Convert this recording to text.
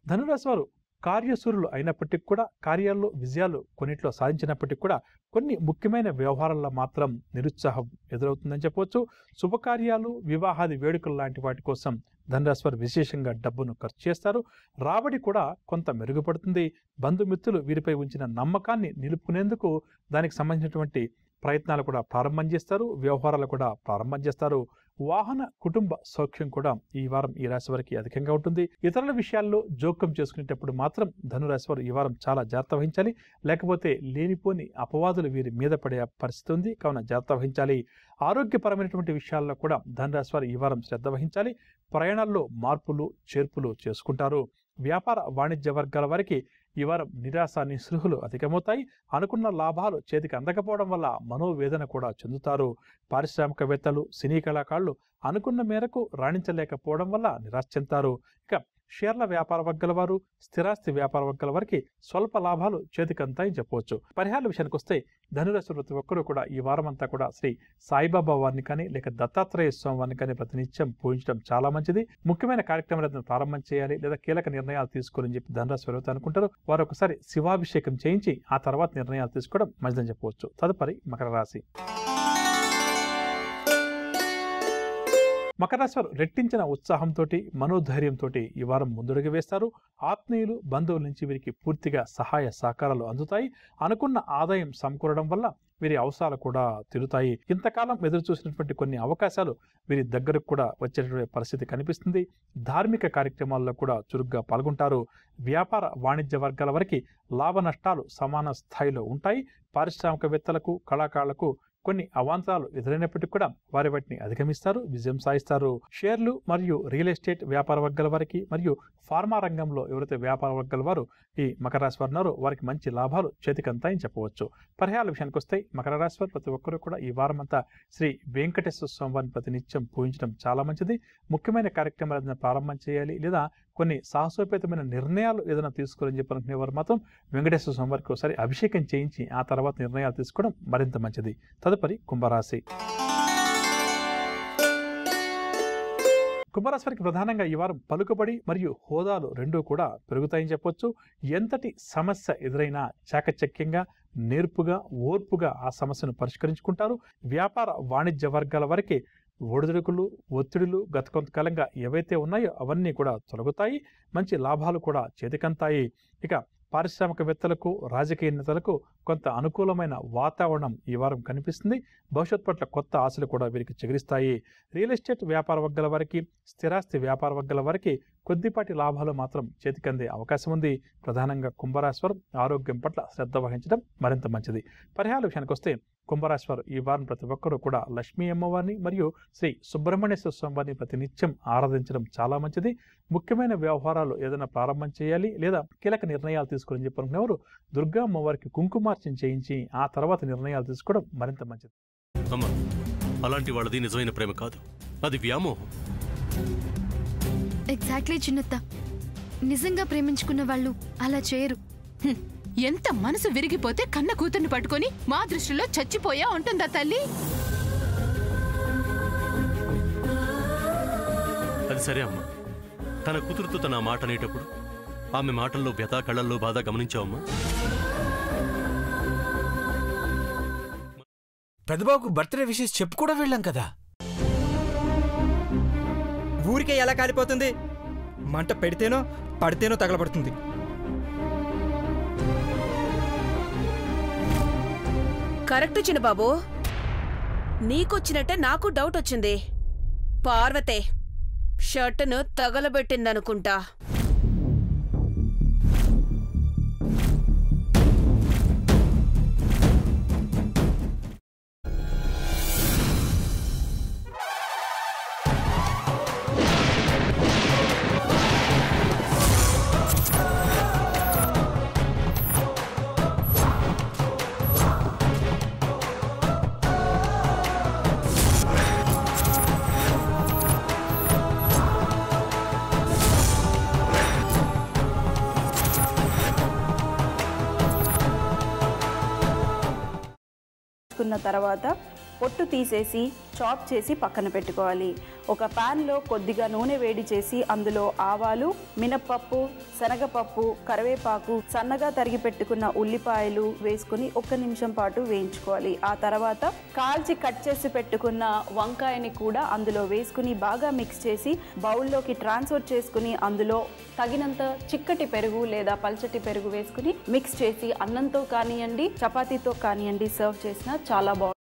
ధనురాశి వారు కార్యశూరులు అయినప్పటికీ కూడా కార్యాల్లో విజయాలు కొన్నిట్లో సాధించినప్పటికీ కూడా కొన్ని ముఖ్యమైన వ్యవహారాల్లో మాత్రం నిరుత్సాహం ఎదురవుతుందని చెప్పవచ్చు. శుభకార్యాలు, వివాహాది వేడుకలు లాంటి వాటి కోసం ధనురాశి వారు విశేషంగా డబ్బును ఖర్చు చేస్తారు. రాబడి కూడా కొంత మెరుగుపడుతుంది. బంధుమిత్రులు వీరిపై ఉంచిన నమ్మకాన్ని నిలుపుకునేందుకు దానికి సంబంధించినటువంటి ప్రయత్నాలు కూడా ప్రారంభం చేస్తారు. వ్యవహారాలు కూడా ప్రారంభం చేస్తారు. వాహన కుటుంబ సౌఖ్యం కూడా ఈ వారం ఈ రాశి వారికి అధికంగా ఉంటుంది. ఇతరుల విషయాల్లో జోక్యం చేసుకునేటప్పుడు మాత్రం ధనురాశి వారు ఈ వారం చాలా జాగ్రత్త వహించాలి. లేకపోతే లేనిపోని అపవాదులు వీరి మీద పడే పరిస్థితి ఉంది. కావున జాగ్రత్త వహించాలి. ఆరోగ్యపరమైనటువంటి విషయాల్లో కూడా ధనురాశి వారు ఈ వారం శ్రద్ధ వహించాలి. ప్రయాణాల్లో మార్పులు చేర్పులు చేసుకుంటారు. వ్యాపార వాణిజ్య వర్గాల వారికి ఈ వారం నిరాశ నిస్పృహలు అధికమవుతాయి. అనుకున్న లాభాలు చేతికి అందకపోవడం వల్ల మనోవేదన కూడా చెందుతారు. పారిశ్రామికవేత్తలు, సినీ కళాకారులు అనుకున్న మేరకు రాణించలేకపోవడం వల్ల నిరాశ చెందుతారు. ఇక షేర్ల వ్యాపార వర్గాల వారు, స్థిరాస్తి వ్యాపార వర్గాల వారికి స్వల్ప లాభాలు చేతికంతాయని చెప్పవచ్చు. పరిహారాల విషయానికి వస్తే ధనురాశి ప్రతి ఒక్కరూ కూడా ఈ వారం అంతా కూడా శ్రీ సాయిబాబా వారిని కానీ లేక దత్తాత్రేయ స్వామి వారిని కానీ ప్రతినిత్యం పూజించడం చాలా మంచిది. ముఖ్యమైన కార్యక్రమాలను ప్రారంభం చేయాలి లేదా కీలక నిర్ణయాలు తీసుకోవాలని చెప్పి ధనురాశి వారు అనుకుంటారు. వారు ఒకసారి శివాభిషేకం చేయించి ఆ తర్వాత నిర్ణయాలు తీసుకోవడం మంచిదని చెప్పవచ్చు. తదుపరి మకర రాశి. మకర రాశి వారు రెట్టించిన ఉత్సాహంతో, మనోధైర్యంతో ఈ వారం ముందడుగు వేస్తారు. ఆత్మీయులు, బంధువుల నుంచి వీరికి పూర్తిగా సహాయ సహకారాలు అందుతాయి. అనుకున్న ఆదాయం సమకూరడం వల్ల వీరి అవసరాలు కూడా తీరుతాయి. ఇంతకాలం ఎదురు చూసినటువంటి కొన్ని అవకాశాలు వీరి దగ్గరకు కూడా వచ్చేటువంటి పరిస్థితి కనిపిస్తుంది. ధార్మిక కార్యక్రమాల్లో కూడా చురుగ్గా పాల్గొంటారు. వ్యాపార వాణిజ్య వర్గాల వరకు లాభ నష్టాలు సమాన స్థాయిలో ఉంటాయి. పారిశ్రామికవేత్తలకు, కళాకారులకు కొన్ని అవాంతరాలు ఎదురైనప్పటికీ కూడా వారి వాటిని అధిగమిస్తారు, విజయం సాధిస్తారు. షేర్లు మరియు రియల్ ఎస్టేట్ వ్యాపార వర్గాల వారికి మరియు ఫార్మా రంగంలో ఎవరైతే వ్యాపార వర్గాల వారు ఈ మకర రాశి వారు ఉన్నారో వారికి మంచి లాభాలు చేతికంతాయని చెప్పవచ్చు. పరిహారాల విషయానికి వస్తే మకర రాశి వారు ప్రతి ఒక్కరూ కూడా ఈ వారం అంతా శ్రీ వెంకటేశ్వర స్వామి వారిని ప్రతినిత్యం పూజించడం చాలా మంచిది. ముఖ్యమైన కార్యక్రమాలు ఏదైనా ప్రారంభం చేయాలి లేదా కొన్ని సాహసోపేతమైన నిర్ణయాలు ఏదైనా తీసుకోవాలని చెప్పనుకునే వారు మాత్రం వెంకటేశ్వర స్వామి వారికి ఒకసారి అభిషేకం చేయించి ఆ తర్వాత నిర్ణయాలు తీసుకోవడం మరింత మంచిది. తదుపరి కుంభరాశి. కుంభరాశి వారికి ప్రధానంగా ఈ వారం పలుకుబడి మరియు హోదాలు రెండూ కూడా పెరుగుతాయని చెప్పొచ్చు. ఎంతటి సమస్య ఎదురైనా చాకచక్యంగా, నేర్పుగా, ఓర్పుగా ఆ సమస్యను పరిష్కరించుకుంటారు. వ్యాపార వాణిజ్య వర్గాల వరకే ఒడిదుడుకులు, ఒత్తిడులు గత కొంతకాలంగా ఏవైతే ఉన్నాయో అవన్నీ కూడా తొలగుతాయి. మంచి లాభాలు కూడా చేతికంతాయి. ఇక పారిశ్రామికవేత్తలకు, రాజకీయ నేతలకు కొంత అనుకూలమైన వాతావరణం ఈ వారం కనిపిస్తుంది. భవిష్యత్ పట్ల కొత్త ఆశలు కూడా వీరికి చిగురిస్తాయి. రియల్ ఎస్టేట్ వ్యాపార వర్గాల వారికి, స్థిరాస్తి వ్యాపార వర్గాల వారికి కొద్దిపాటి లాభాలు మాత్రం చేతికందే అవకాశం ఉంది. ప్రధానంగా కుంభరాశి వారు ఆరోగ్యం పట్ల శ్రద్ధ వహించడం మరింత మంచిది. పరిహారాల విషయానికి వస్తే కుంభరాశి వారు ఈ వారం ప్రతి ఒక్కరూ కూడా లక్ష్మీ అమ్మవారిని మరియు శ్రీ సుబ్రహ్మణ్యేశ్వర స్వామి వారిని ప్రతినిత్యం ఆరాధించడం చాలా మంచిది. ముఖ్యమైన వ్యవహారాలు ఏదైనా ప్రారంభం చేయాలి లేదా కీలక నిర్ణయాలు తీసుకోవాలని చెప్పనుకునేవారు దుర్గా అమ్మవారికి కుంకుమార్చన చేయించి ఆ తర్వాత నిర్ణయాలు తీసుకోవడం మరింత మంచిది. అలాంటి వాళ్ళది నిజమైన ప్రేమ కాదు, అది వ్యామోహం. ఎగ్జాక్ట్లీ చిన్నత్త, నిజంగా ప్రేమించుకున్న వాళ్ళు అలా చేయరు. ఎంత మనసు విరిగిపోతే కన్న కూతుర్ని పట్టుకొని మా దృష్టిలో చచ్చిపోయా ఉంటుందా తల్లి? అది సరే అమ్మా, తన కూతురుతో తన మాట అనేటప్పుడు ఆమె మాటల్లో వ్యథా, కళ్ళల్లో బాధ గమనించావమ్మా? పెద్దబాబుకు బర్త్డే విషెస్ చెప్పు కూడా వెళ్ళాం కదా. ఊరికే ఎలా కాలిపోతుంది? మంట పెడితేనో పడితేనో తగలబడుతుంది. కరెక్ట్ చిన్నబాబు, నీకొచ్చినట్టే నాకు డౌట్ వచ్చింది. పార్వతే షర్టును తగలబెట్టిందనుకుంటా. తర్వాత పొట్టు తీసేసి చాప్ చేసి పక్కన పెట్టుకోవాలి. ఒక ప్యాన్లో కొద్దిగా నూనె వేడి చేసి అందులో ఆవాలు, మినప్పప్పు, శనగపప్పు, కరివేపాకు, సన్నగా తరిగి పెట్టుకున్న ఉల్లిపాయలు వేసుకుని 1 నిమిషం పాటు వేయించుకోవాలి. ఆ తర్వాత కాల్చి కట్ చేసి పెట్టుకున్న వంకాయని కూడా అందులో వేసుకుని బాగా మిక్స్ చేసి బౌల్లోకి ట్రాన్స్ఫర్ చేసుకుని అందులో తగినంత చిక్కటి పెరుగు లేదా పల్చటి పెరుగు వేసుకుని మిక్స్ చేసి అన్నంతో కానివ్వండి, చపాతీతో కానివ్వండి సర్వ్ చేసినా చాలా బాగుంటుంది.